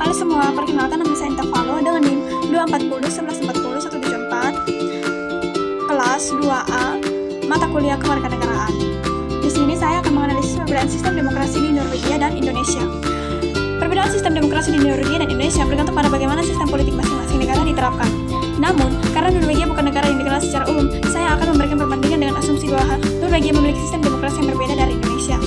Halo semua, perkenalkan nama saya Intafalo dengan NIM 240 1140 174 kelas 2A mata kuliah kewarganegaraan. Di sini saya akan menganalisis perbedaan sistem demokrasi di Norwegia dan Indonesia. Perbedaan sistem demokrasi di Norwegia dan Indonesia bergantung pada bagaimana sistem politik masing-masing negara diterapkan. Namun, karena Norwegia bukan negara yang dikenal secara umum, saya akan memberikan perbandingan dengan asumsi bahwa Norwegia memiliki sistem demokrasi yang berbeda dari Indonesia.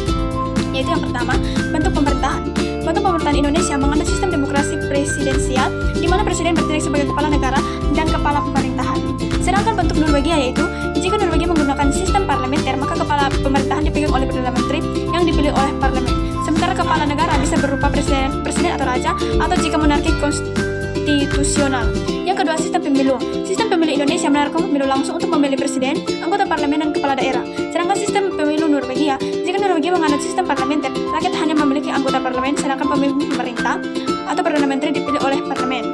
Yaitu yang pertama, bentuk pemerintahan. Bentuk pemerintahan Indonesia menganut sistem demokrasi presidensial, di mana presiden berdiri sebagai kepala negara dan kepala pemerintahan. Sedangkan bentuk Norwegia yaitu, jika Norwegia menggunakan sistem parlementer, maka kepala pemerintahan dipegang oleh Perdana Menteri yang dipilih oleh parlemen. Sementara kepala negara bisa berupa presiden atau raja, atau jika monarki konstitusional. Yang kedua, sistem pemilu. Sistem pemilu Indonesia menerapkan pemilu langsung untuk memilih presiden, anggota parlemen, dan kepala daerah. Sedangkan sistem pemilu Norwegia, jika Norwegia menganut sistem parlementer, rakyat hanya memiliki anggota parlemen, sedangkan pemimpin pemerintah atau Perdana Menteri dipilih oleh parlemen.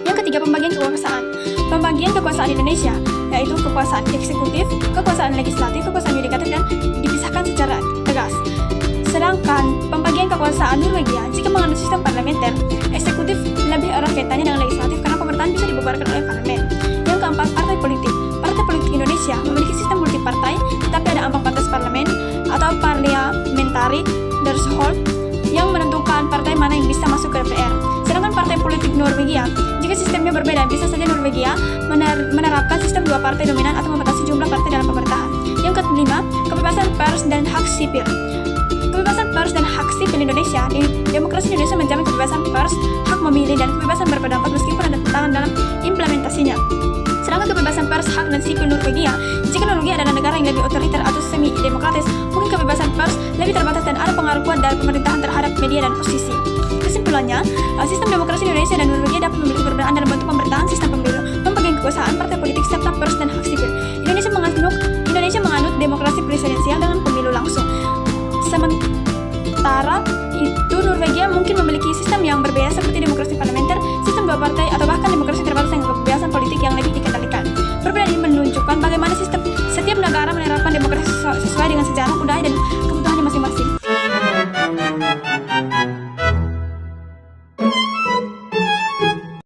Yang ketiga, pembagian kekuasaan. Pembagian kekuasaan Indonesia yaitu kekuasaan eksekutif, kekuasaan legislatif, kekuasaan yudikatif, dan dipisahkan secara tegas. Sedangkan pembagian kekuasaan Norwegia, jika menganut sistem parlementer, eksekutif lebih erat kaitannya dengan legislatif karena pemerintahan bisa dibubarkan oleh parlemen. Yang keempat, partai politik. Partai politik Indonesia memiliki sistem multipartai, tetapi ada ambang batas parlemen atau parliamentary threshold yang menentukan partai mana yang bisa masuk ke DPR. Sedangkan partai politik Norwegia, jika sistemnya berbeda, bisa saja Norwegia menerapkan sistem dua partai dominan atau membatasi jumlah partai dalam pemerintahan. Yang kelima, kebebasan pers dan hak sipil. Kebebasan pers dan hak sipil Indonesia. Di demokrasi Indonesia menjamin kebebasan pers, hak memilih, dan kebebasan berpendapat meskipun ada tentangan dalam implementasinya. Sedangkan kebebasan pers, hak, dan sipil Norwegia, jika Norwegia adalah negara yang lebih otoriter atau semi-demokratis, mungkin kebebasan pers lebih terbatas dan ada pengaruh kuat dari pemerintahan terhadap media dan posisi. Kesimpulannya, sistem demokrasi Indonesia dan Norwegia dapat memiliki perbedaan dalam bentuk pemerintahan, sistem pemilu, pembagian kekuasaan, partai politik, serta pers dan hak sipil. Indonesia menganut demokrasi presidensial dengan pemilu langsung. Sementara itu Norwegia mungkin memiliki sistem yang berbeda seperti demokrasi parlementer, sistem dua partai, atau bahkan demokrasi terbatas dengan kebebasan politik yang lebih dikendalikan. Perbedaan ini menunjukkan bagaimana setiap negara menerapkan demokrasi sesuai dengan sejarah, budaya, dan kebutuhannya masing-masing.